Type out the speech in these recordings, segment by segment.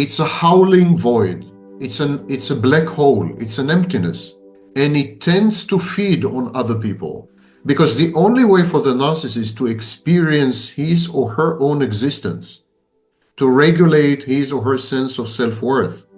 It's a howling void. It's a black hole. It's an emptiness. And it tends to feed on other people. Because the only way for the narcissist to experience his or her own existence, to regulate his or her sense of self-worth,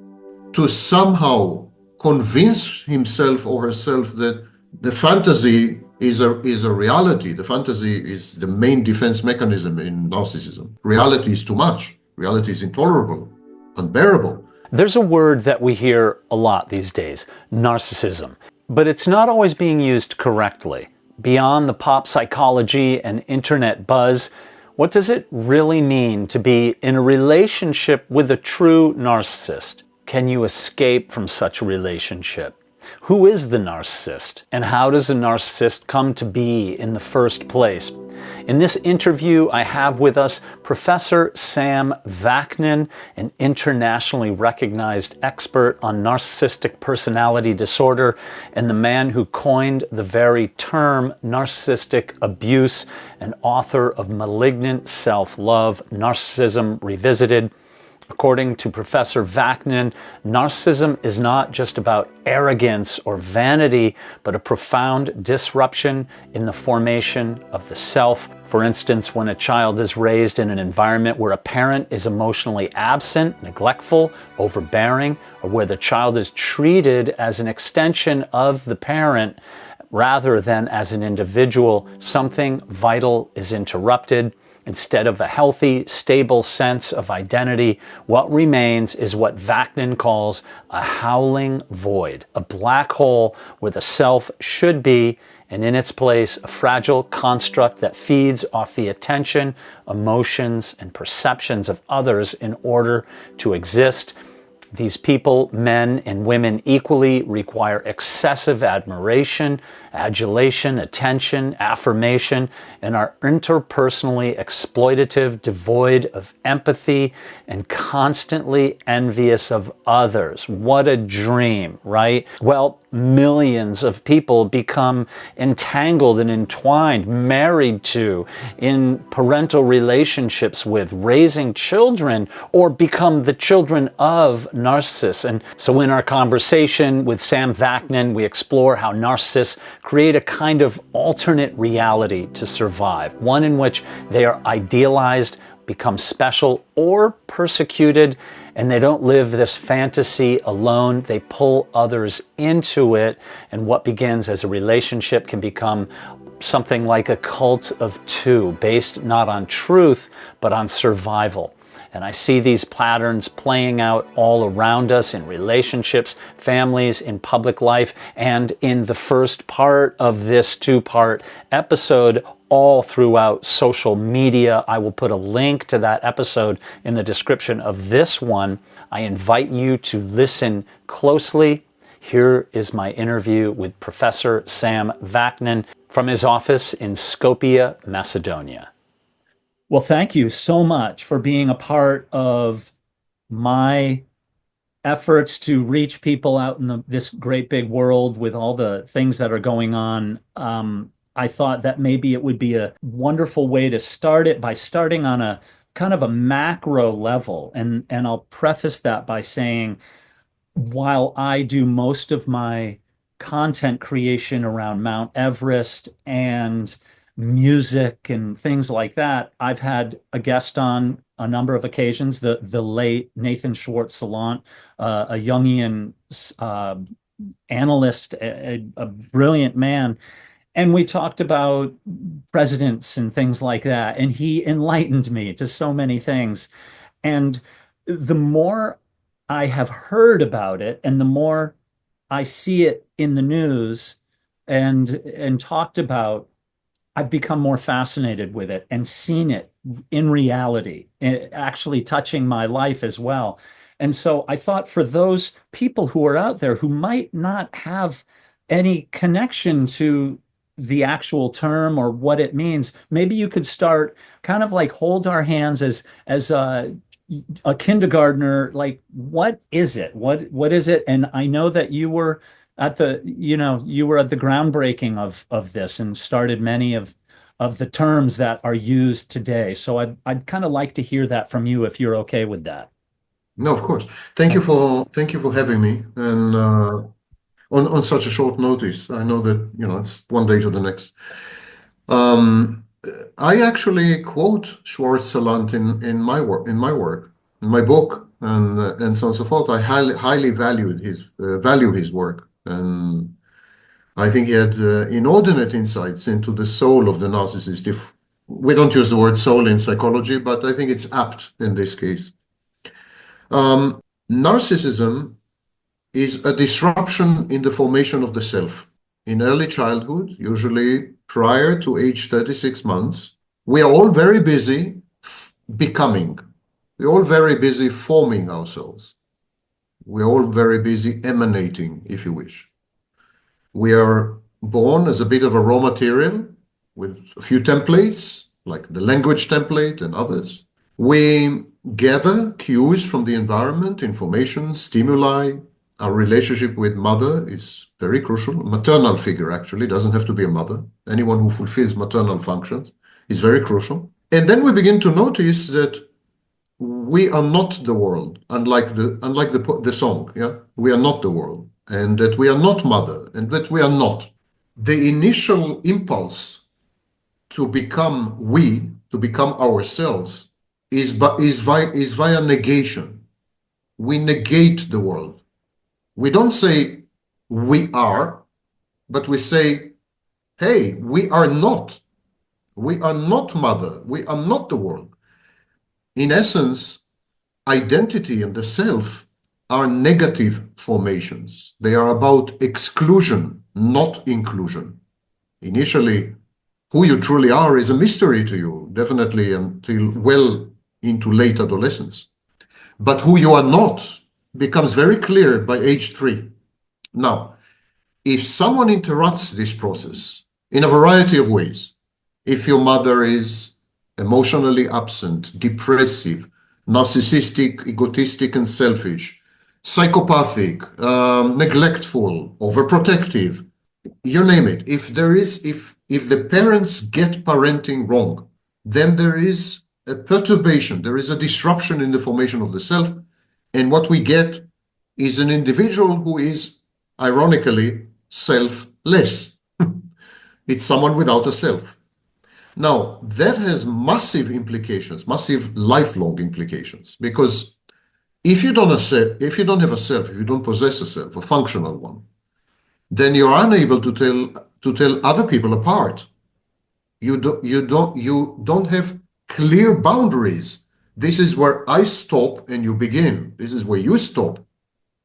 to somehow convince himself or herself that the fantasy is a reality. The fantasy is the main defense mechanism in narcissism. Reality is too much. Reality is intolerable, unbearable. There's a word that we hear a lot these days, narcissism, but it's not always being used correctly. Beyond the pop psychology and internet buzz, what does it really mean to be in a relationship with a true narcissist? Can you escape from such a relationship? Who is the narcissist? And how does a narcissist come to be in the first place? In this interview, I have with us Professor Sam Vaknin, an internationally recognized expert on narcissistic personality disorder and the man who coined the very term narcissistic abuse, and author of Malignant Self-Love, Narcissism Revisited. According to Professor Vaknin, narcissism is not just about arrogance or vanity, but a profound disruption in the formation of the self. For instance, when a child is raised in an environment where a parent is emotionally absent, neglectful, overbearing, or where the child is treated as an extension of the parent rather than as an individual, something vital is interrupted. Instead of a healthy, stable sense of identity, what remains is what Vaknin calls a howling void, a black hole where the self should be, and in its place, a fragile construct that feeds off the attention, emotions, and perceptions of others in order to exist. These people, men and women equally, require excessive admiration, adulation, attention, affirmation, and are interpersonally exploitative, devoid of empathy, and constantly envious of others. What a dream, right? Well, millions of people become entangled and entwined, married to, in parental relationships with, raising children, or become the children of narcissists. And so in our conversation with Sam Vaknin, we explore how narcissists create a kind of alternate reality to survive, one in which they are idealized, become special, or persecuted, and they don't live this fantasy alone. They pull others into it, and what begins as a relationship can become something like a cult of two, based not on truth, but on survival. And I see these patterns playing out all around us in relationships, families, in public life, and in the first part of this two-part episode, all throughout social media. I will put a link to that episode in the description of this one. I invite you to listen closely. Here is my interview with Professor Sam Vaknin from his office in Skopje, Macedonia. Well, thank you so much for being a part of my efforts to reach people out in this great big world with all the things that are going on. I thought that maybe it would be a wonderful way to start it by starting on a kind of a macro level. And I'll preface that by saying, while I do most of my content creation around Mount Everest and music and things like that, I've had a guest on a number of occasions, the late Nathan Schwartz-Salant, a Jungian analyst, a brilliant man. And we talked about presidents and things like that. And he enlightened me to so many things. And the more I have heard about it and the more I see it in the news and talked about, I've become more fascinated with it and seen it in reality, actually touching my life as well. And so I thought, for those people who are out there who might not have any connection to the actual term or what it means, maybe you could start kind of like hold our hands as a kindergartner, like, what is it? What is it? And I know that you were at the groundbreaking of this and started many of the terms that are used today. So I'd kind of like to hear that from you, if you're okay with that. No, of course. Thank you for having me, and on such a short notice. I know that it's one day to the next. Um, I actually quote Schwartz-Salant in my book, and so on and so forth. I highly value his work, and I think he had inordinate insights into the soul of the narcissist. If we don't use the word soul in psychology, but I think it's apt in this case. Um, Narcissism is a disruption in the formation of the self. In early childhood, usually prior to age 36 months, we are all very busy becoming. We're all very busy forming ourselves. We're all very busy emanating, if you wish. We are born as a bit of a raw material with a few templates, like the language template and others. We gather cues from the environment, information, stimuli. Our relationship with mother is very crucial. A maternal figure, actually, doesn't have to be a mother. Anyone who fulfills maternal functions is very crucial. And then we begin to notice that we are not the world, unlike the song. Yeah, we are not the world, and that we are not mother, and that we are not. The initial impulse to become to become ourselves, is via negation. We negate the world. We don't say we are, but we say, hey, we are not. We are not mother. We are not the world. In essence, identity and the self are negative formations. They are about exclusion, not inclusion. Initially, who you truly are is a mystery to you, definitely until well into late adolescence. But who you are not becomes very clear by age 3. Now, if someone interrupts this process in a variety of ways, if your mother is emotionally absent, depressive, narcissistic, egotistic, and selfish, psychopathic, neglectful, overprotective, you name it. If the parents get parenting wrong, then there is a perturbation, there is a disruption in the formation of the self, and what we get is an individual who is, ironically, selfless. It's someone without a self. Now, that has massive implications, massive lifelong implications, because if you don't have a self, if you don't possess a self, a functional one, then you're unable to tell other people apart. You don't have clear boundaries. This is where I stop and you begin. This is where you stop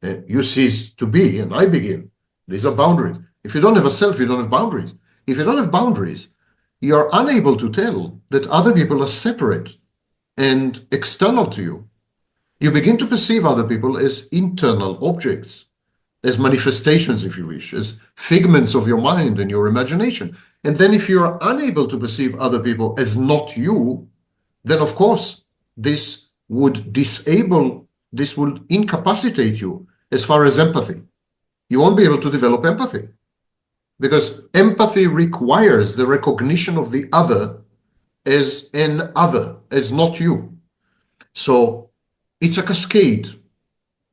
and you cease to be and I begin. These are boundaries. If you don't have a self, you don't have boundaries. If you don't have boundaries, you're unable to tell that other people are separate and external to you. You begin to perceive other people as internal objects, as manifestations, if you wish, as figments of your mind and your imagination. And then if you're unable to perceive other people as not you, then of course, this would incapacitate you as far as empathy. You won't be able to develop empathy, because empathy requires the recognition of the other as an other, as not you. So it's a cascade.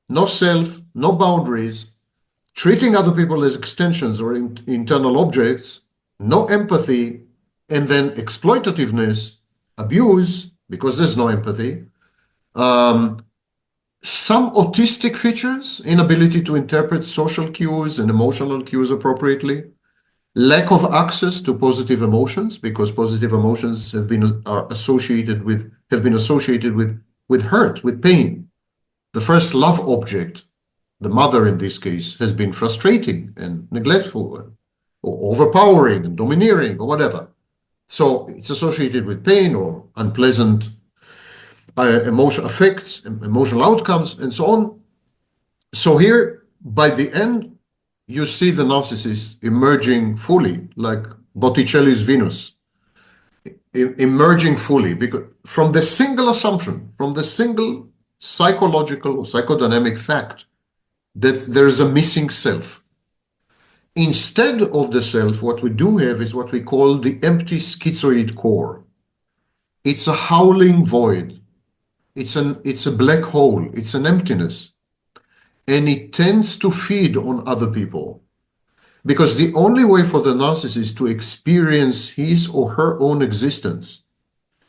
No self, no boundaries, treating other people as extensions or internal objects, no empathy, and then exploitativeness, abuse, because there's no empathy, some autistic features, inability to interpret social cues and emotional cues appropriately, lack of access to positive emotions, because positive emotions have been associated with hurt, with pain. The first love object, the mother in this case, has been frustrating and neglectful or overpowering and domineering or whatever. So it's associated with pain or unpleasant emotional effects, emotional outcomes, and so on. So here, by the end, you see the narcissist emerging fully, like Botticelli's Venus, emerging fully, because from the single assumption, from the single psychological or psychodynamic fact that there is a missing self. Instead of the self, what we do have is what we call the empty schizoid core. It's a howling void. it's a black hole, it's an emptiness, and it tends to feed on other people. Because the only way for the narcissist to experience his or her own existence,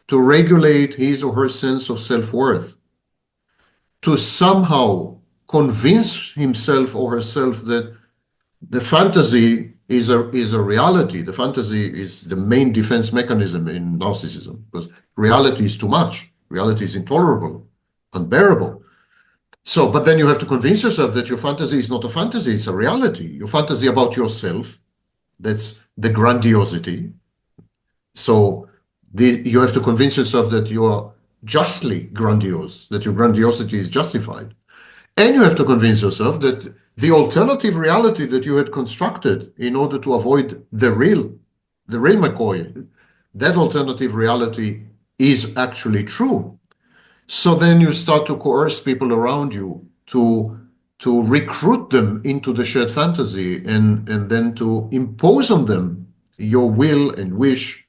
to regulate his or her sense of self-worth, to somehow convince himself or herself that the fantasy is a reality. The fantasy is the main defense mechanism in narcissism, because reality is too much. Reality is intolerable, unbearable. So, but then you have to convince yourself that your fantasy is not a fantasy, it's a reality. Your fantasy about yourself, that's the grandiosity. So you have to convince yourself that you are justly grandiose, that your grandiosity is justified. And you have to convince yourself that the alternative reality that you had constructed in order to avoid the real McCoy, that alternative reality is actually true. So then you start to coerce people around you to recruit them into the shared fantasy and then to impose on them your will and wish.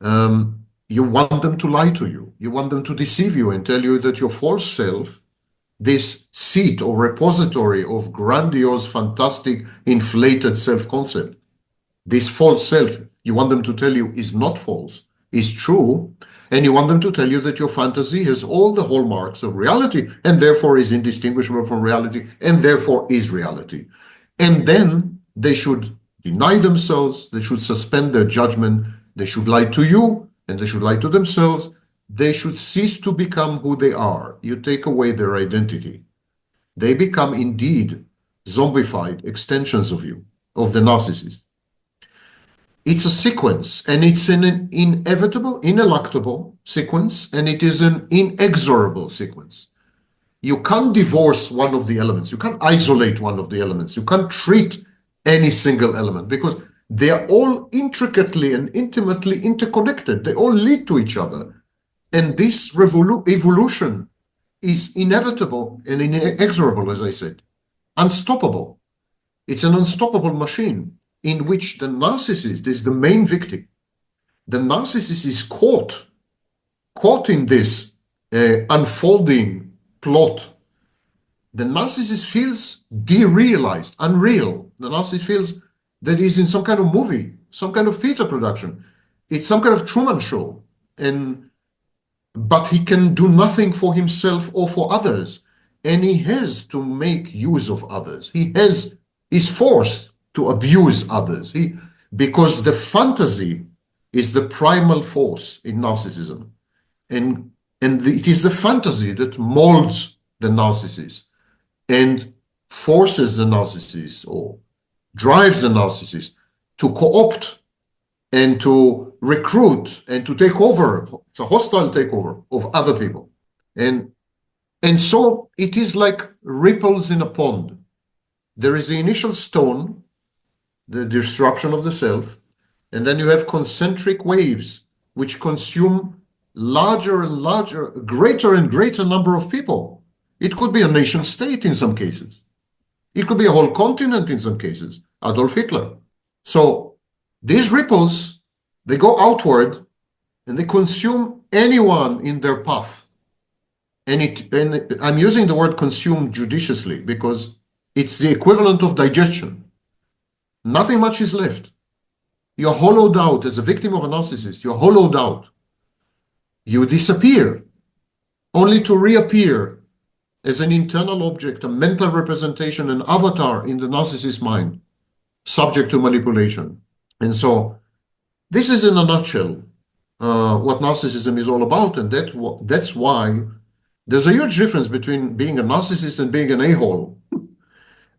You want them to lie to you. You want them to deceive you and tell you that your false self, this seat or repository of grandiose, fantastic, inflated self-concept, this false self, you want them to tell you is not false, is true, and you want them to tell you that your fantasy has all the hallmarks of reality and therefore is indistinguishable from reality and therefore is reality. And then they should deny themselves, they should suspend their judgment, they should lie to you, and they should lie to themselves. They should cease to become who they are. You take away their identity. They become indeed zombified extensions of you, of the narcissist. It's a sequence, and it's an inevitable, ineluctable sequence, and it is an inexorable sequence. You can't divorce one of the elements. You can't isolate one of the elements. You can't treat any single element because they are all intricately and intimately interconnected. They all lead to each other. And this evolution is inevitable and inexorable, as I said, unstoppable. It's an unstoppable machine in which the narcissist is the main victim. The narcissist is caught in this unfolding plot. The narcissist feels derealized, unreal. The narcissist feels that he's in some kind of movie, some kind of theater production. It's some kind of Truman Show. But he can do nothing for himself or for others. And he has to make use of others. He is forced to abuse others. Because the fantasy is the primal force in narcissism. And it is the fantasy that molds the narcissist and forces the narcissist or drives the narcissist to co-opt and to recruit and to take over. It's a hostile takeover of other people. And so it is like ripples in a pond. There is the initial stone, the disruption of the self, and then you have concentric waves which consume larger and larger, greater and greater number of people. It could be a nation state in some cases. It could be a whole continent in some cases, Adolf Hitler. So these ripples, they go outward and they consume anyone in their path. And I'm using the word consume judiciously because it's the equivalent of digestion. Nothing much is left. You're hollowed out as a victim of a narcissist. You're hollowed out. You disappear, only to reappear as an internal object, a mental representation, an avatar in the narcissist's mind, subject to manipulation. And so this is in a nutshell what narcissism is all about. And that's why there's a huge difference between being a narcissist and being an a-hole.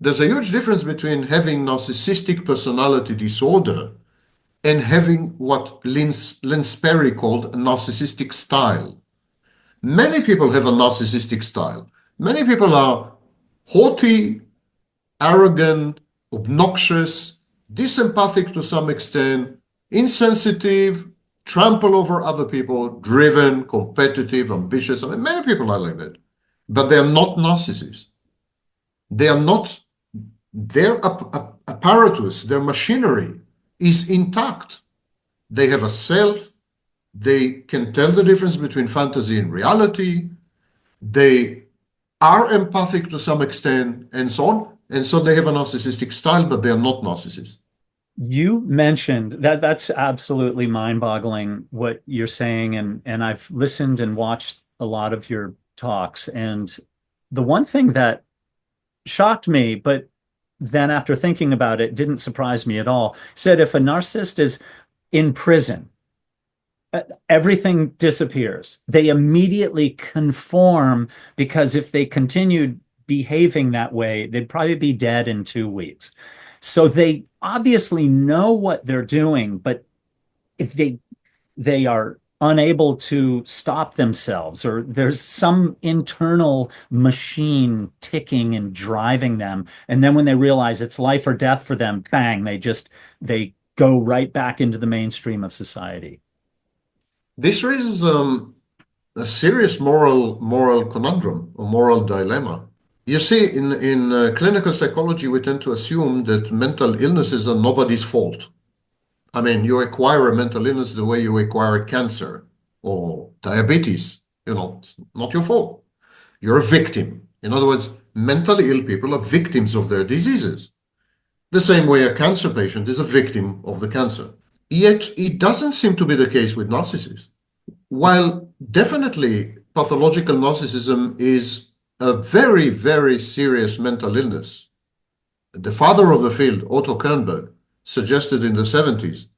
There's a huge difference between having narcissistic personality disorder and having what Lynn Sperry called a narcissistic style. Many people have a narcissistic style. Many people are haughty, arrogant, obnoxious, disempathic to some extent, insensitive, trample over other people, driven, competitive, ambitious. I mean, many people are like that. But they are not narcissists. They are not, their apparatus, their machinery is intact. They have a self. They can tell the difference between fantasy and reality. They are empathic to some extent and so on. And so they have a narcissistic style, but they are not narcissists. You mentioned that that's absolutely mind-boggling what you're saying, and I've listened and watched a lot of your talks, and the one thing that shocked me, but then after thinking about it, didn't surprise me at all, said if a narcissist is in prison, everything disappears. They immediately conform because if they continued behaving that way, they'd probably be dead in 2 weeks. So they obviously know what they're doing, but if they are unable to stop themselves, or there's some internal machine ticking and driving them, and then when they realize it's life or death for them, bang, they go right back into the mainstream of society. This raises a serious moral conundrum or moral dilemma. You see, in clinical psychology, we tend to assume that mental illnesses are nobody's fault. I mean, you acquire a mental illness the way you acquire cancer or diabetes. It's not your fault. You're a victim. In other words, mentally ill people are victims of their diseases. The same way a cancer patient is a victim of the cancer. Yet it doesn't seem to be the case with narcissists. While definitely pathological narcissism is a very, very serious mental illness, the father of the field, Otto Kernberg, suggested in the 70s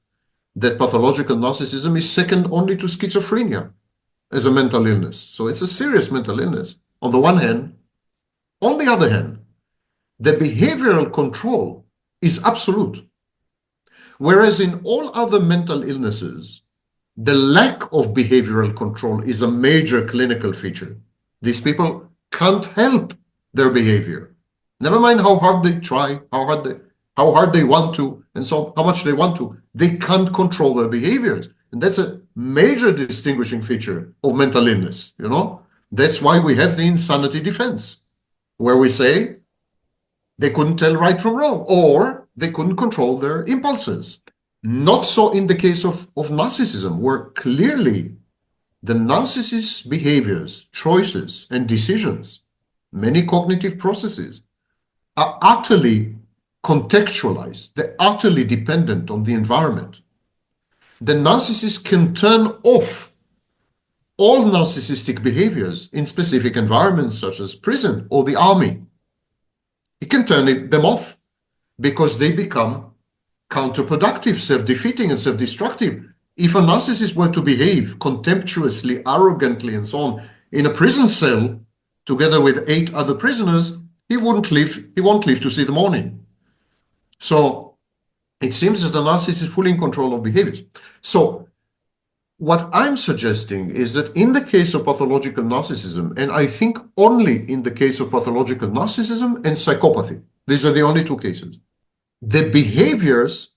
that pathological narcissism is second only to schizophrenia as a mental illness. So it's a serious mental illness on the one hand. On the other hand, the behavioral control is absolute. Whereas in all other mental illnesses, the lack of behavioral control is a major clinical feature. These people can't help their behavior. Never mind how hard they try, how hard they want to, and so how much they want to. They can't control their behaviors. And that's a major distinguishing feature of mental illness, That's why we have the insanity defense, where we say they couldn't tell right from wrong, or they couldn't control their impulses. Not so in the case of narcissism, where clearly the narcissist's behaviors, choices, and decisions, many cognitive processes, are utterly contextualized. They're utterly dependent on the environment. The narcissist can turn off all narcissistic behaviors in specific environments such as prison or the army. He can turn them off because they become counterproductive, self-defeating, and self-destructive. If a narcissist were to behave contemptuously, arrogantly, and so on in a prison cell together with 8 other prisoners, he won't live to see the morning. So it seems that the narcissist is fully in control of behaviors. So what I'm suggesting is that in the case of pathological narcissism, and I think only in the case of pathological narcissism and psychopathy, these are the only 2 cases, the behaviors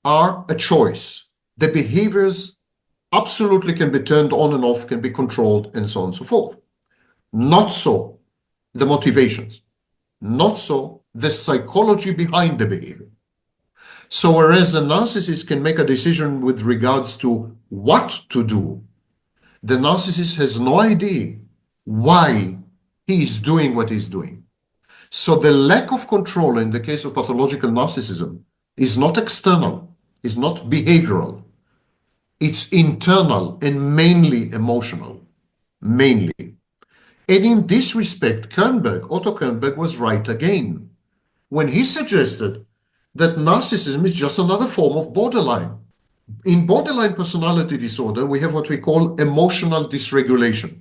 are a choice. The behaviors absolutely can be turned on and off, can be controlled, and so on and so forth. Not so the motivations, not so the psychology behind the behavior. So whereas the narcissist can make a decision with regards to what to do, the narcissist has no idea why he is doing what he's doing. So the lack of control in the case of pathological narcissism is not external, is not behavioral. It's internal and mainly emotional, mainly. And in this respect, Otto Kernberg was right again when he suggested that narcissism is just another form of borderline. In borderline personality disorder, we have what we call emotional dysregulation.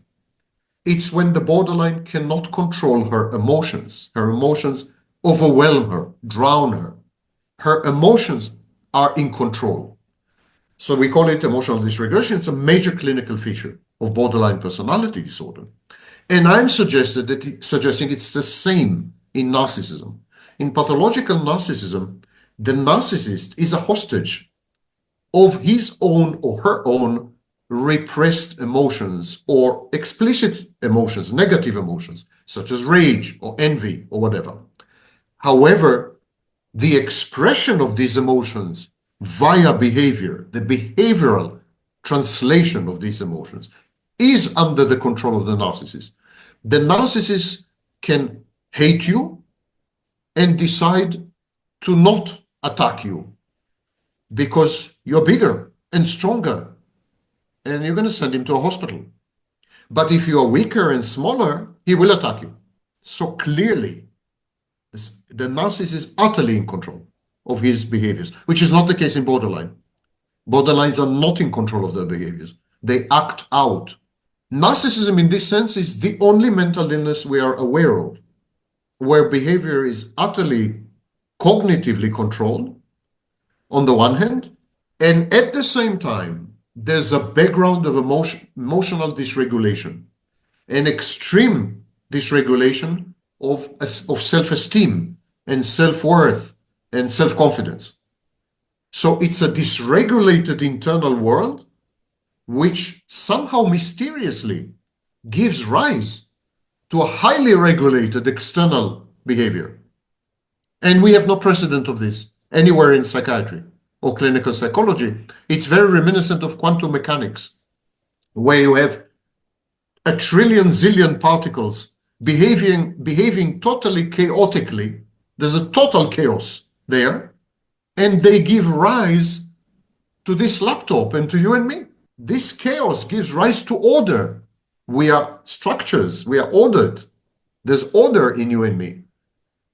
It's when the borderline cannot control her emotions. Her emotions overwhelm her, drown her. Her emotions are in control. So we call it emotional dysregulation. It's a major clinical feature of borderline personality disorder. And I'm suggesting it's the same in narcissism. In pathological narcissism, the narcissist is a hostage of his own or her own repressed emotions or explicit emotions, negative emotions, such as rage or envy or whatever. However, the expression of these emotions via behavior, the behavioral translation of these emotions, is under the control of the narcissist. The narcissist can hate you and decide to not attack you because you're bigger and stronger, and you're going to send him to a hospital. But if you're weaker and smaller, he will attack you. So clearly, the narcissist is utterly in control of his behaviors, which is not the case in borderline. Borderlines are not in control of their behaviors. They act out. Narcissism, in this sense, is the only mental illness we are aware of where behavior is utterly cognitively controlled, on the one hand, and at the same time, there's a background of emotional dysregulation, an extreme dysregulation of self-esteem and self-worth and self-confidence. So it's a dysregulated internal world which somehow mysteriously gives rise to a highly regulated external behavior. And we have no precedent of this anywhere in psychiatry or clinical psychology. It's very reminiscent of quantum mechanics, where you have a trillion zillion particles behaving totally chaotically. There's a total chaos there, and they give rise to this laptop and to you and me. This chaos gives rise to order. We are structures, we are ordered. There's order in you and me.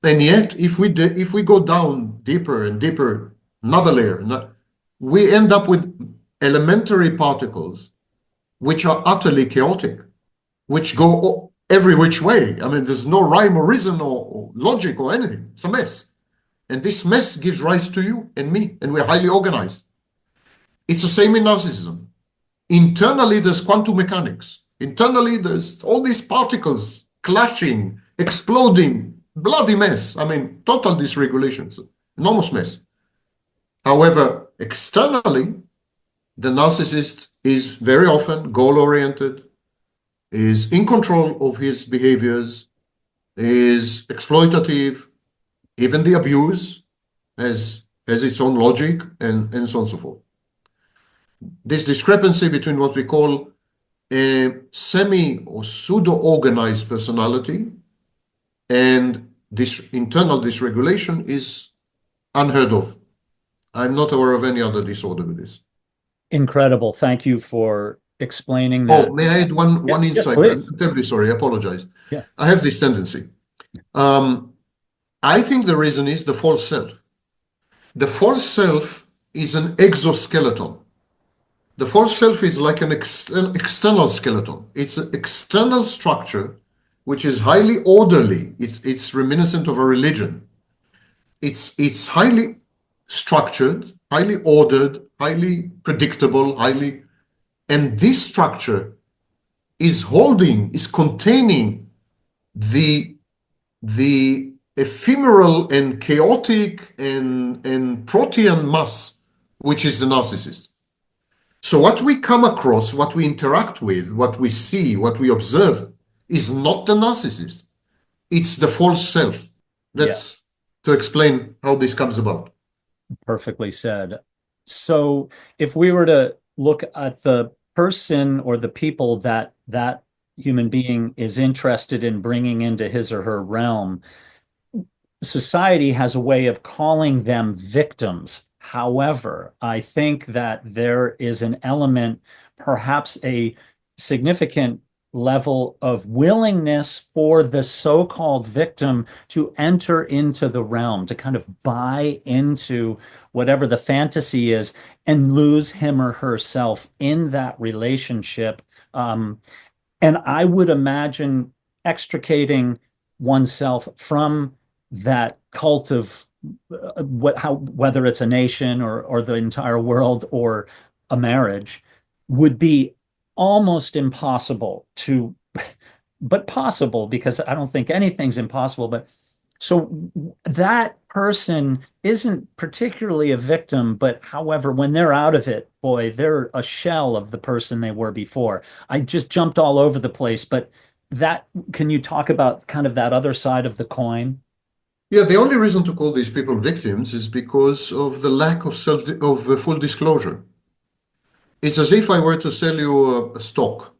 And yet, if we go down deeper and deeper, another layer, we end up with elementary particles which are utterly chaotic, which go every which way. I mean, there's no rhyme or reason or logic or anything. It's a mess. And this mess gives rise to you and me, and we're highly organized. It's the same in narcissism. Internally, there's quantum mechanics. Internally, there's all these particles clashing, exploding, bloody mess. I mean, total dysregulation, enormous mess. However, externally, the narcissist is very often goal-oriented, is in control of his behaviors, is exploitative, even the abuse has its own logic, and so on and so forth. This discrepancy between what we call a semi or pseudo-organized personality and this internal dysregulation is unheard of. I'm not aware of any other disorder with this. Incredible. Thank you for explaining that. Oh, may I add one insight? Yeah, I'm terribly sorry. I apologize. Yeah. I have this tendency. I think the reason is the false self. The false self is an exoskeleton. The false self is like an external skeleton. It's an external structure which is highly orderly. It's reminiscent of a religion. It's highly structured, highly ordered, highly predictable, and this structure is containing the ephemeral and chaotic and protean mass, which is the narcissist. So what we come across, what we interact with, what we see, what we observe is not the narcissist. It's the false self. That's to explain how this comes about. Perfectly said. So if we were to look at the person or the people that human being is interested in bringing into his or her realm, society has a way of calling them victims. However, I think that there is an element, perhaps a significant level of willingness for the so-called victim to enter into the realm, to kind of buy into whatever the fantasy is and lose him or herself in that relationship. And I would imagine extricating oneself from that cult of whether it's a nation or the entire world or a marriage would be almost impossible but possible, because I don't think anything's impossible. But so that person isn't particularly a victim, but however, when they're out of it, boy, they're a shell of the person they were before. I just jumped all over the place, but can you talk about kind of that other side of the coin? Yeah, the only reason to call these people victims is because of the lack of full disclosure. It's as if I were to sell you a stock.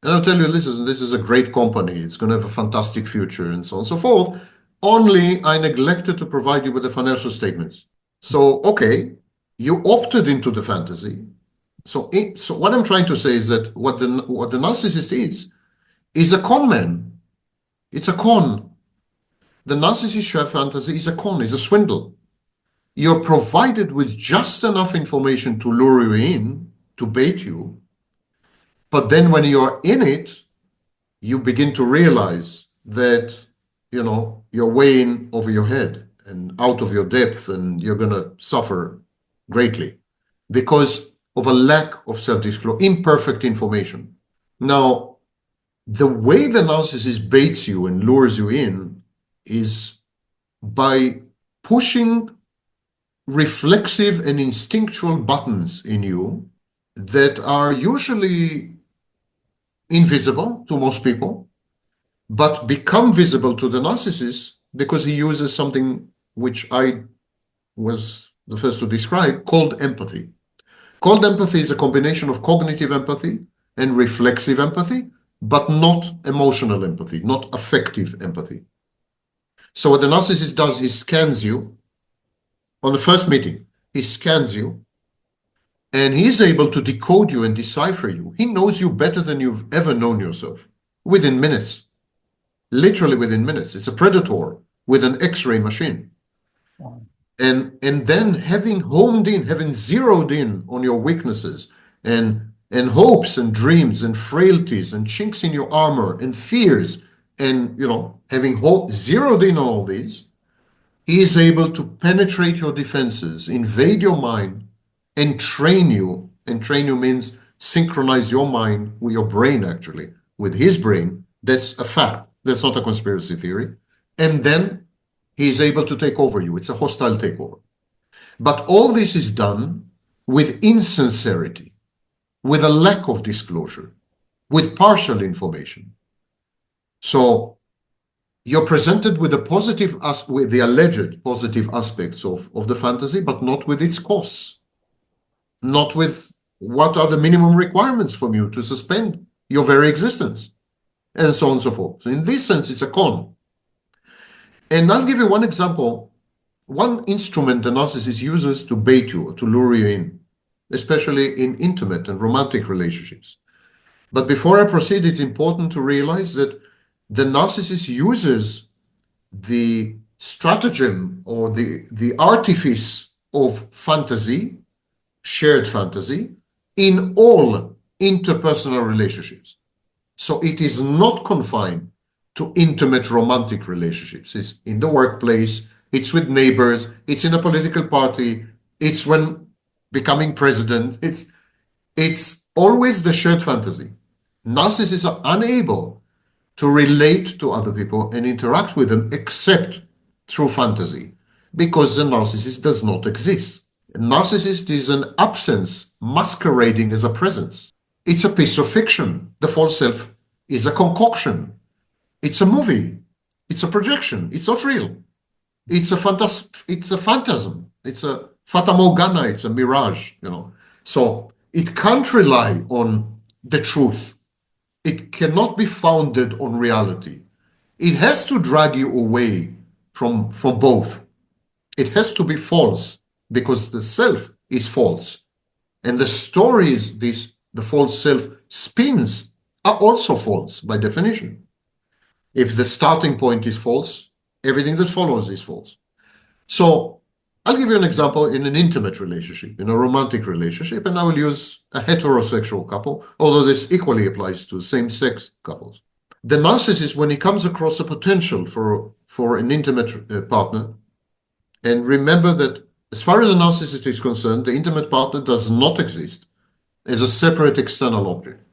And I'll tell you, listen, this is a great company. It's going to have a fantastic future and so on and so forth. Only I neglected to provide you with the financial statements. So, okay, you opted into the fantasy. So what I'm trying to say is that what the narcissist is a con man. It's a con. The narcissist share fantasy is a con, is a swindle. You're provided with just enough information to lure you in, to bait you. But then when you're in it, you begin to realize that, you're way in over your head and out of your depth, and you're going to suffer greatly because of a lack of self-disclosure, imperfect information. Now, the way the narcissist baits you and lures you in is by pushing reflexive and instinctual buttons in you that are usually invisible to most people, but become visible to the narcissist because he uses something which I was the first to describe, called empathy. Called empathy is a combination of cognitive empathy and reflexive empathy, but not emotional empathy, not affective empathy. So what the narcissist does, he scans you on the first meeting. He scans you, and he's able to decode you and decipher you. He knows you better than you've ever known yourself within minutes, literally within minutes. It's a predator with an X-ray machine. Wow. And then having homed in, having zeroed in on your weaknesses and hopes and dreams and frailties and chinks in your armor and fears, and having zeroed in on all these, he is able to penetrate your defenses, invade your mind, and train you. And train you means synchronize your mind with your brain, actually, with his brain. That's a fact. That's not a conspiracy theory. And then he is able to take over you. It's a hostile takeover. But all this is done with insincerity, with a lack of disclosure, with partial information. So you're presented with with the alleged positive aspects of the fantasy, but not with its costs, not with what are the minimum requirements from you to suspend your very existence, and so on and so forth. So in this sense, it's a con. And I'll give you one example, one instrument the narcissist uses to bait you, to lure you in, especially in intimate and romantic relationships. But before I proceed, it's important to realize that the narcissist uses the stratagem or the artifice of fantasy, shared fantasy, in all interpersonal relationships. So it is not confined to intimate romantic relationships. It's in the workplace, it's with neighbors, it's in a political party, it's when becoming president. It's always the shared fantasy. Narcissists are unable to relate to other people and interact with them except through fantasy, because the narcissist does not exist. A narcissist is an absence masquerading as a presence. It's a piece of fiction. The false self is a concoction. It's a movie. It's a projection. It's not real. It's a phantasm. It's a fata morgana. It's a mirage, So it can't rely on the truth. It cannot be founded on reality. It has to drag you away from both. It has to be false because the self is false. And the stories the false self spins are also false by definition. If the starting point is false, everything that follows is false. So I'll give you an example in an intimate relationship, in a romantic relationship, and I will use a heterosexual couple, although this equally applies to same-sex couples. The narcissist, when he comes across a potential for an intimate partner, and remember that as far as a narcissist is concerned, the intimate partner does not exist as a separate external object.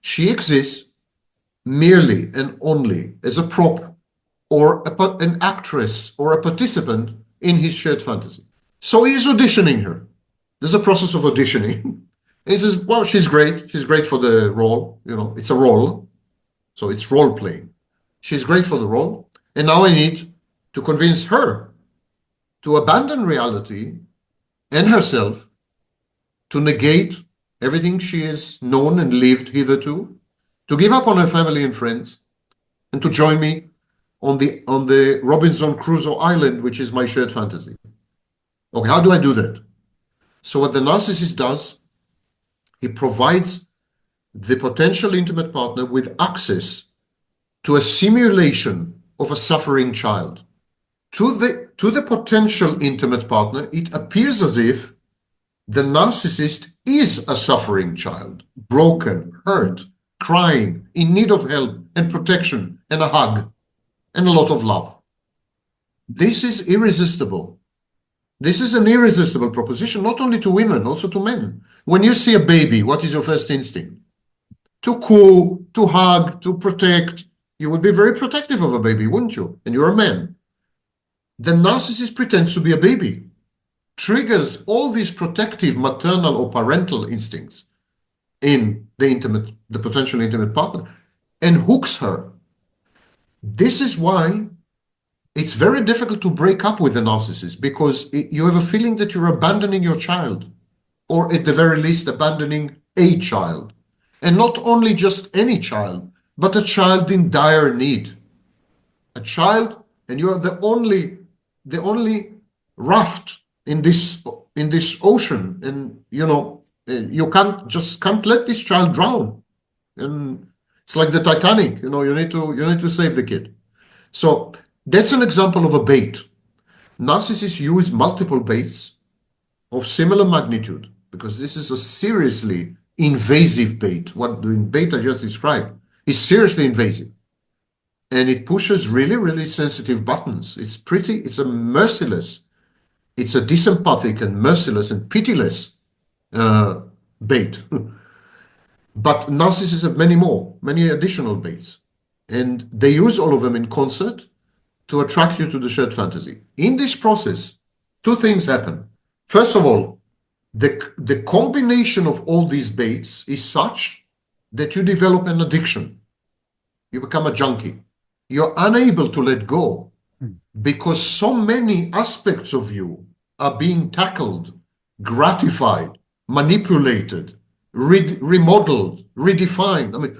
She exists merely and only as a prop or an actress or a participant in his shared fantasy. So he is auditioning her. There's a process of auditioning. And he says, well, she's great. She's great for the role. It's a role. So it's role playing. She's great for the role. And now I need to convince her to abandon reality and herself, to negate everything she has known and lived hitherto, to give up on her family and friends, and to join me on the Robinson Crusoe Island, which is my shared fantasy. Okay, how do I do that? So what the narcissist does, he provides the potential intimate partner with access to a simulation of a suffering child. To the potential intimate partner, it appears as if the narcissist is a suffering child, broken, hurt, crying, in need of help and protection and a hug and a lot of love. This is irresistible. This is an irresistible proposition, not only to women, also to men. When you see a baby, what is your first instinct? To coo, to hug, to protect. You would be very protective of a baby, wouldn't you? And you're a man. The narcissist pretends to be a baby, triggers all these protective maternal or parental instincts in the potential intimate partner, and hooks her. This is why it's very difficult to break up with a narcissist, because you have a feeling that you're abandoning your child, or at the very least abandoning a child. And not only just any child, but a child in dire need. A child, and you are the only raft in this ocean, and you can't let this child drown. And it's like the Titanic, you need to save the kid. So that's an example of a bait. Narcissists use multiple baits of similar magnitude, because this is a seriously invasive bait. What the bait I just described is seriously invasive. And it pushes really, really sensitive buttons. It's a merciless, it's a disempathic and merciless and pitiless bait. But narcissists have many additional baits. And they use all of them in concert to attract you to the shared fantasy. In this process, two things happen. First of all, the combination of all these baits is such that you develop an addiction. You become a junkie. You're unable to let go because so many aspects of you are being tackled, gratified, manipulated, remodeled, redefined. I mean,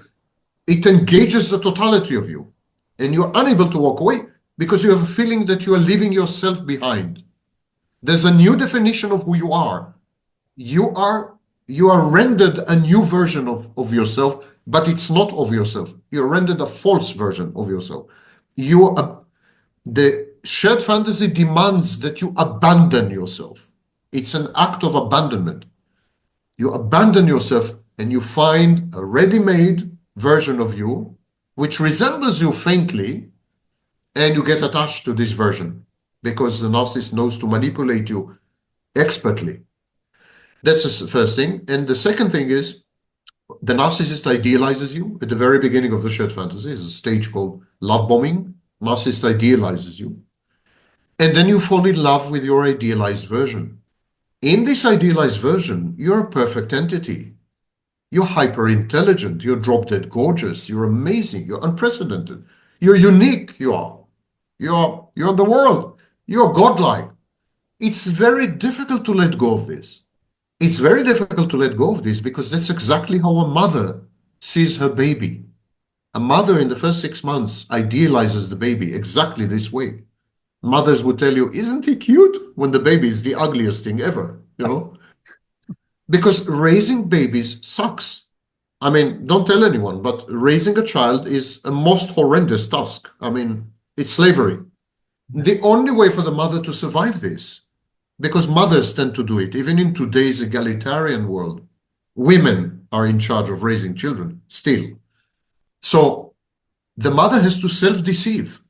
it engages the totality of you, and you're unable to walk away because you have a feeling that you are leaving yourself behind. There's a new definition of who you are. You are rendered a new version of yourself, but it's not of yourself. You're rendered a false version of yourself. The shared fantasy demands that you abandon yourself. It's an act of abandonment. You abandon yourself and you find a ready-made version of you, which resembles you faintly, and you get attached to this version because the narcissist knows to manipulate you expertly. That's the first thing. And the second thing is, the narcissist idealizes you at the very beginning of the shared fantasy. There's a stage called love bombing. Narcissist idealizes you. And then you fall in love with your idealized version. In this idealized version, you're a perfect entity. You're hyper intelligent. You're drop dead gorgeous. You're amazing. You're unprecedented. You're unique. You're the world. You're godlike. It's very difficult to let go of this. It's very difficult to let go of this because that's exactly how a mother sees her baby. A mother in the first 6 months idealizes the baby exactly this way. Mothers would tell you, isn't he cute? When the baby is the ugliest thing ever, Because raising babies sucks. I mean, don't tell anyone, but raising a child is a most horrendous task. I mean, it's slavery. The only way for the mother to survive this, because mothers tend to do it, even in today's egalitarian world, women are in charge of raising children still. So the mother has to self-deceive,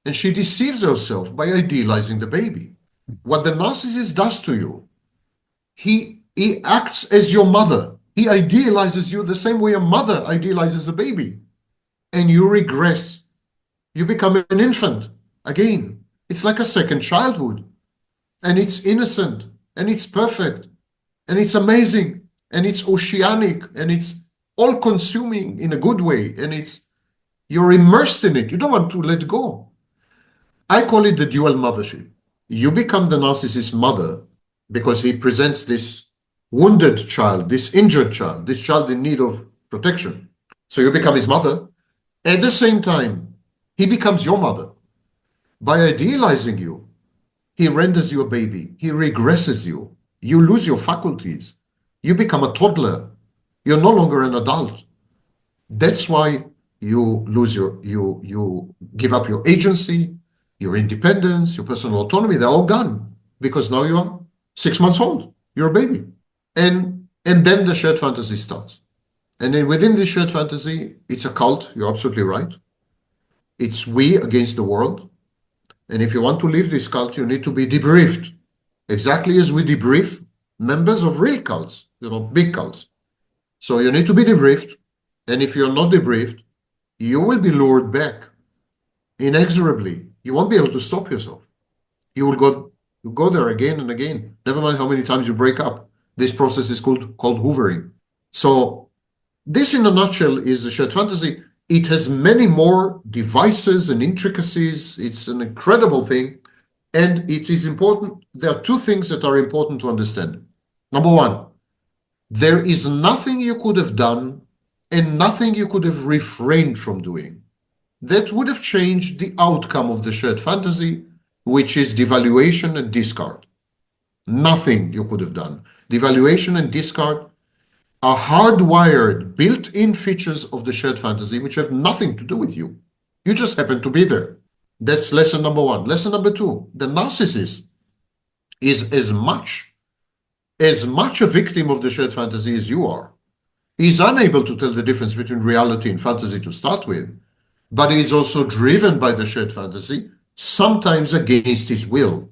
and she deceives herself by idealizing the baby. What the narcissist does to you, he acts as your mother. He idealizes you the same way a mother idealizes a baby, and you regress. You become an infant again. It's like a second childhood. And it's innocent, and it's perfect, and it's amazing, and it's oceanic, and it's all-consuming in a good way, and you're immersed in it. You don't want to let go. I call it the dual mothership. You become the narcissist's mother because he presents this wounded child, this injured child, this child in need of protection. So you become his mother. At the same time, he becomes your mother. By idealizing you, he renders you a baby. He regresses you. You lose your faculties. You become a toddler. You're no longer an adult. That's why you lose you give up your agency, your independence, your personal autonomy. They're all gone because now you are 6 months old. You're a baby. And then the shared fantasy starts. And then within this shared fantasy, it's a cult. You're absolutely right. It's we against the world. And if you want to leave this cult, you need to be debriefed, exactly as we debrief members of real cults, big cults. So you need to be debriefed. And if you're not debriefed, you will be lured back inexorably. You won't be able to stop yourself. You will go there again and again. Never mind how many times you break up. This process is called hoovering. So this, in a nutshell, is a shared fantasy. It has many more devices and intricacies. It's an incredible thing. And it is important. There are two things that are important to understand. Number one, there is nothing you could have done and nothing you could have refrained from doing that would have changed the outcome of the shared fantasy, which is devaluation and discard. Nothing you could have done. Devaluation and discard are hardwired, built-in features of the shared fantasy, which have nothing to do with you. You just happen to be there. That's lesson number one. Lesson number two, the narcissist is as much a victim of the shared fantasy as you are. He's unable to tell the difference between reality and fantasy to start with, but he is also driven by the shared fantasy, sometimes against his will.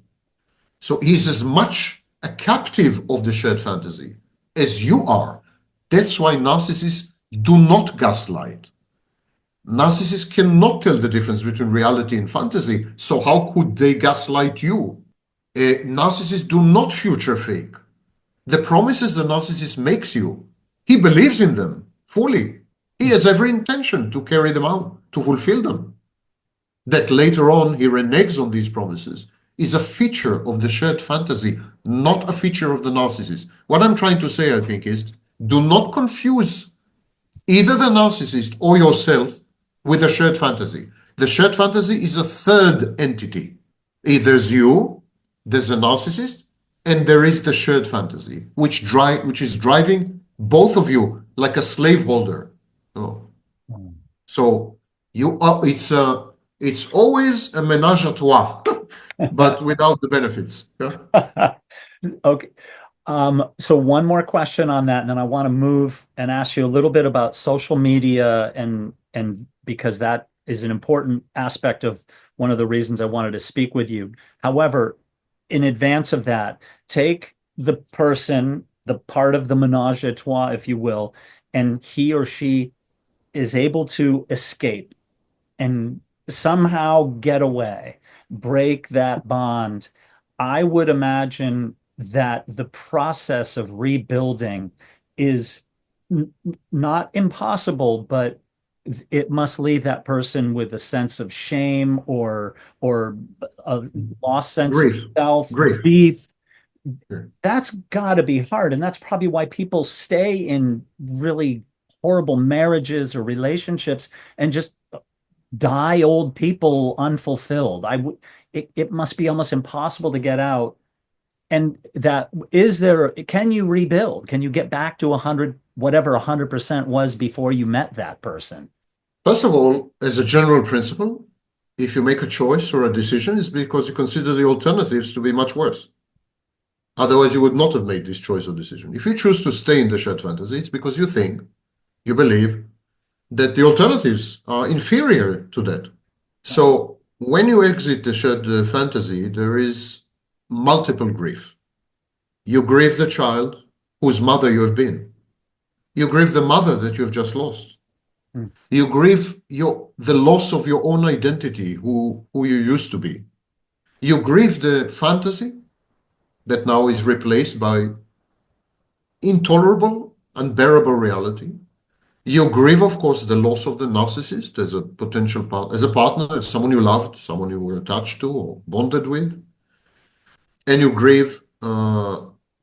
So he's as much a captive of the shared fantasy as you are. That's why narcissists do not gaslight. Narcissists cannot tell the difference between reality and fantasy, so how could they gaslight you? Narcissists do not future fake. The promises the narcissist makes you, he believes in them fully. He has every intention to carry them out, to fulfill them. That later on he reneges on these promises is a feature of the shared fantasy, not a feature of the narcissist. What I'm trying to say, I think, is do not confuse either the narcissist or yourself with a shared fantasy. The shared fantasy is a third entity. There's you, there's a narcissist, and there is the shared fantasy, which is driving both of you like a slaveholder. So it's always a ménage à trois, but without the benefits. Yeah? Okay. So one more question on that, and then I want to move and ask you a little bit about social media and because that is an important aspect of one of the reasons I wanted to speak with you. However, in advance of that, take the person, the part of the menage a trois, if you will, and he or she is able to escape and somehow get away, break that bond. I would imagine that the process of rebuilding is not impossible, but it must leave that person with a sense of shame or a lost sense of self, grief. Sure. That's got to be hard, and that's probably why people stay in really horrible marriages or relationships and just die old people unfulfilled. It must be almost impossible to get out. And can you rebuild? Can you get back to 100, whatever 100% was before you met that person? First of all, as a general principle, if you make a choice or a decision, it's because you consider the alternatives to be much worse. Otherwise, you would not have made this choice or decision. If you choose to stay in the shared fantasy, it's because you believe that the alternatives are inferior to that. So when you exit the shared fantasy, there is multiple grief. You grieve the child whose mother you have been. You grieve the mother that you have just lost. You grieve the loss of your own identity, who you used to be. You grieve the fantasy that now is replaced by intolerable, unbearable reality. You grieve, of course, the loss of the narcissist as a potential partner, as someone you loved, someone you were attached to or bonded with. And you grieve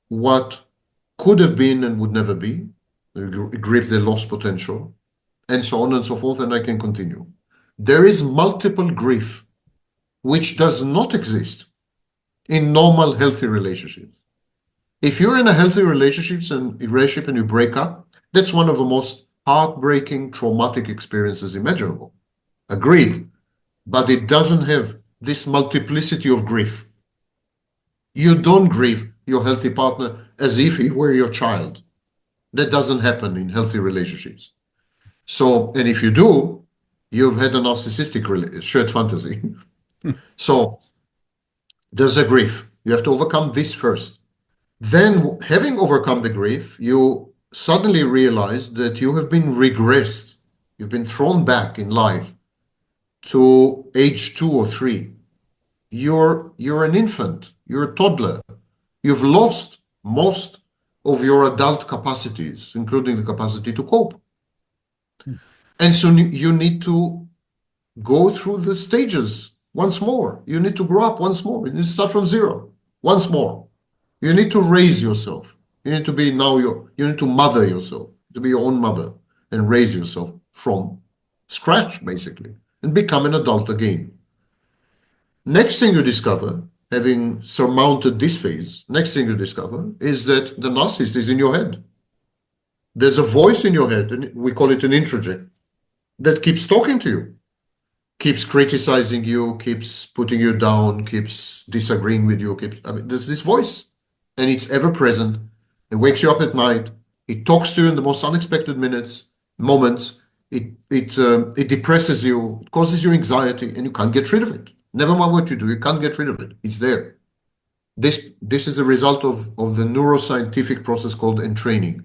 what could have been and would never be. You grieve the lost potential. and so on and so forth, and I can continue. There is multiple grief, which does not exist in normal, healthy relationships. If you're in a healthy relationship and you break up, that's one of the most heartbreaking, traumatic experiences imaginable. Agreed. But it doesn't have this multiplicity of grief. You don't grieve your healthy partner as if he were your child. That doesn't happen in healthy relationships. So, and if you do, you've had a narcissistic shared fantasy. So there's a grief. You have to overcome this first. Then, having overcome the grief, you suddenly realize that you have been regressed. You've been thrown back in life to age 2 or 3. You're an infant. You're a toddler. You've lost most of your adult capacities, including the capacity to cope. And so you need to go through the stages once more. You need to grow up once more. You need to start from zero once more. You need to raise yourself. You need to be you need to mother yourself, to be your own mother and raise yourself from scratch, basically, and become an adult again. Next thing you discover, having surmounted this phase, next thing you discover is that the narcissist is in your head. There's a voice in your head, and we call it an introject, that keeps talking to you, keeps criticizing you, keeps putting you down, keeps disagreeing with you, there's this voice, and it's ever present. It wakes you up at night. It talks to you in the most unexpected moments. It depresses you, it causes you anxiety, and you can't get rid of it. Never mind what you do, you can't get rid of it. It's there. This is the result of the neuroscientific process called entraining.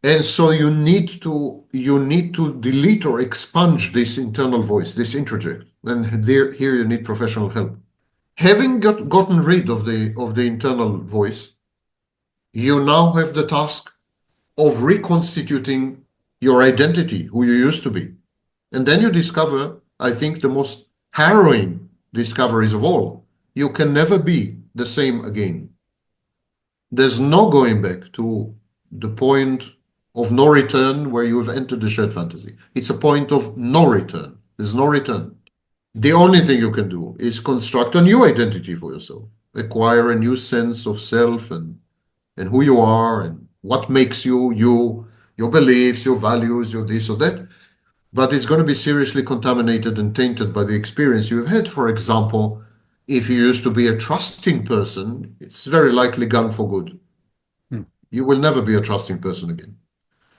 And so you need to delete or expunge this internal voice, this introject. And here you need professional help. Having gotten rid of the internal voice, you now have the task of reconstituting your identity, who you used to be. And then you discover, I think, the most harrowing discoveries of all. You can never be the same again. There's no going back to the point of no return where you have entered the shared fantasy. It's a point of no return. There's no return. The only thing you can do is construct a new identity for yourself, acquire a new sense of self and who you are and what makes you, your beliefs, your values, your this or that. But it's going to be seriously contaminated and tainted by the experience you've had. For example, if you used to be a trusting person, it's very likely gone for good. You will never be a trusting person again.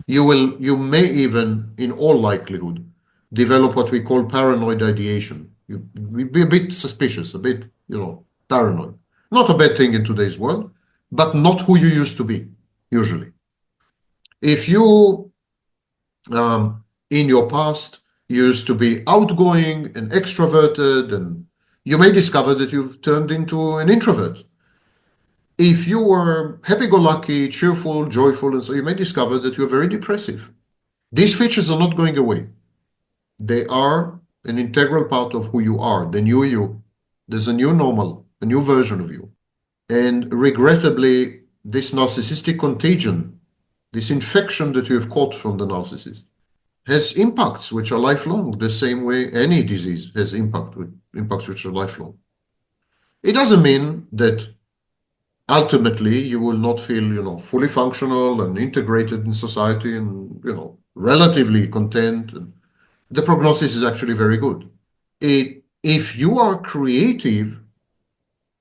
You may even, in all likelihood, develop what we call paranoid ideation. You be a bit suspicious, a bit, paranoid. Not a bad thing in today's world, but not who you used to be, usually. If you, in your past, used to be outgoing and extroverted, and you may discover that you've turned into an introvert. If you were happy-go-lucky, cheerful, joyful, and so you may discover that you're very depressive. These features are not going away. They are an integral part of who you are, the new you. There's a new normal, a new version of you. And regrettably, this narcissistic contagion, this infection that you have caught from the narcissist, has impacts which are lifelong, the same way any disease has impacts which are lifelong. It doesn't mean that ultimately you will not feel, fully functional and integrated in society and, relatively content. And the prognosis is actually very good. If you are creative,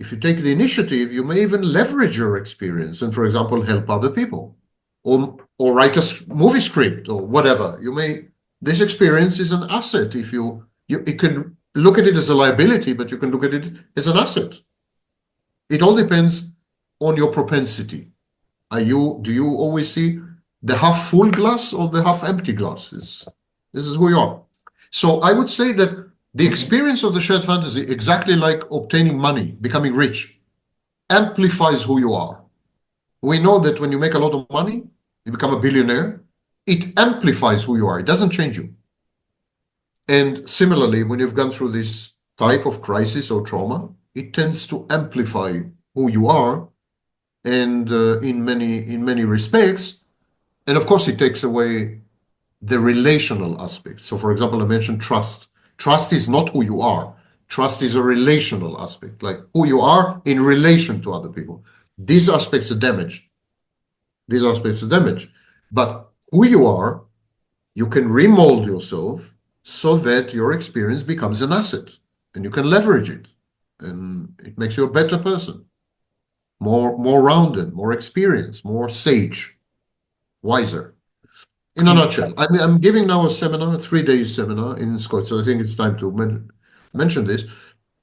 if you take the initiative, you may even leverage your experience and, for example, help other people or write a movie script or whatever. This experience is an asset. You can look at it as a liability, but you can look at it as an asset. It all depends on your propensity. Do you always see the half full glass or the half empty glass? This is who you are. So I would say that the experience of the shared fantasy, exactly like obtaining money, becoming rich, amplifies who you are. We know that when you make a lot of money, you become a billionaire, it amplifies who you are. It doesn't change you. And similarly, when you've gone through this type of crisis or trauma, it tends to amplify who you are, and in many respects. And of course, it takes away the relational aspect. So, for example, I mentioned trust. Trust is not who you are. Trust is a relational aspect, like who you are in relation to other people. These aspects are damaged. These aspects are damaged. But who you are, you can remold yourself so that your experience becomes an asset and you can leverage it. And it makes you a better person, more rounded, more experienced, more sage, wiser. In a nutshell, I'm giving now a seminar, a 3 day seminar in Scotland. So I think it's time to mention this,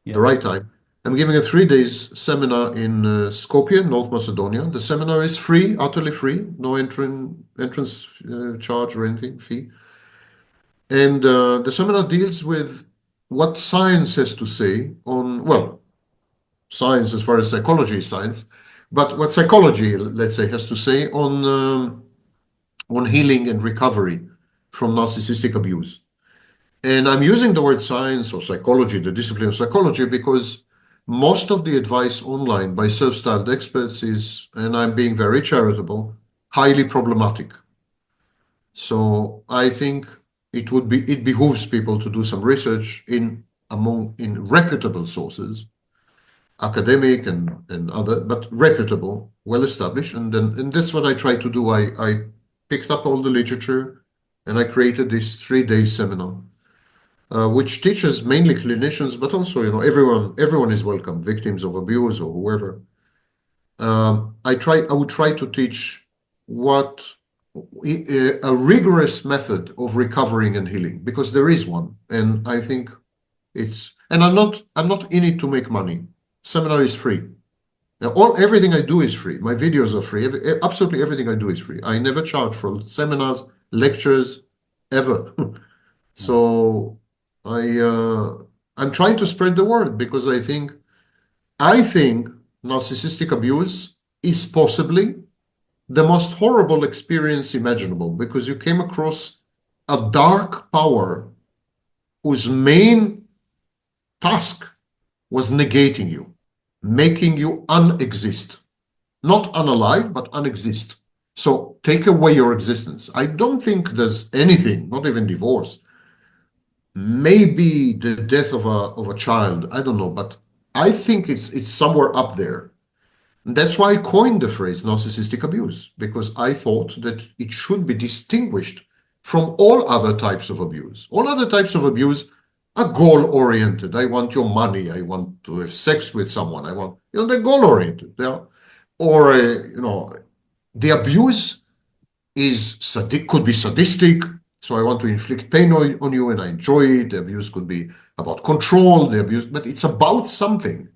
the right time. I'm giving a 3 days seminar in Skopje, North Macedonia. The seminar is free, utterly free, no entrance charge or anything, fee. And the seminar deals with what science has to say on, well, science as far as psychology is science, but what psychology, let's say, has to say on healing and recovery from narcissistic abuse. And I'm using the word science or psychology, the discipline of psychology, because most of the advice online by self-styled experts is, and I'm being very charitable, highly problematic. So I think it behooves people to do some research in reputable sources, academic and other, but reputable, well established, and that's what I try to do. I picked up all the literature and I created this 3 day seminar, which teaches mainly clinicians, but also, everyone is welcome, victims of abuse or whoever. I would try to teach what a rigorous method of recovering and healing, because there is one, and I think and I'm not in it to make money. Seminar is free. Everything I do is free. My videos are free. Absolutely everything I do is free. I never charge for seminars, lectures, ever. So I'm trying to spread the word, because I think narcissistic abuse is possibly the most horrible experience imaginable, because you came across a dark power whose main task was negating you, making you unexist. Not unalive, but unexist. So take away your existence. I don't think there's anything, not even divorce, maybe the death of a child, I don't know, but I think it's somewhere up there. And that's why I coined the phrase narcissistic abuse, because I thought that it should be distinguished from all other types of abuse. All other types of abuse are goal-oriented. I want your money. I want to have sex with someone. They're goal-oriented. The abuse could be sadistic. So I want to inflict pain on you and I enjoy it. The abuse could be about control, but it's about something.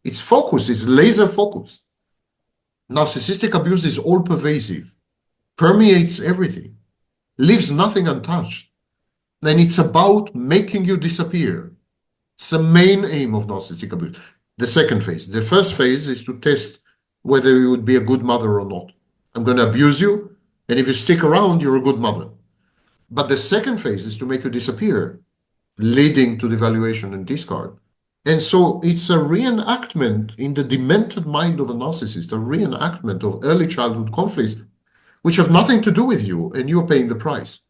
It's focus, it's laser focus. Narcissistic abuse is all pervasive, permeates everything, leaves nothing untouched. And it's about making you disappear. It's the main aim of narcissistic abuse. The second phase. The first phase is to test whether you would be a good mother or not. I'm going to abuse you, and if you stick around, you're a good mother. But the second phase is to make you disappear, leading to devaluation and discard. And so it's a reenactment in the demented mind of a narcissist, a reenactment of early childhood conflicts, which have nothing to do with you, and you're paying the price.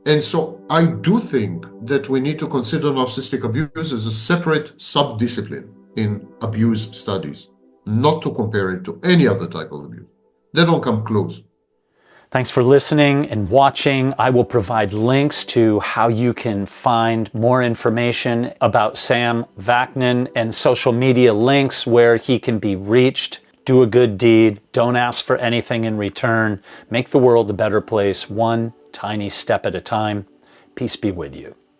And so I do think that we need to consider narcissistic abuse as a separate subdiscipline in abuse studies, not to compare it to any other type of abuse. They don't come close. Thanks for listening and watching. I will provide links to how you can find more information about Sam Vaknin and social media links where he can be reached. Do a good deed. Don't ask for anything in return. Make the world a better place, one tiny step at a time. Peace be with you.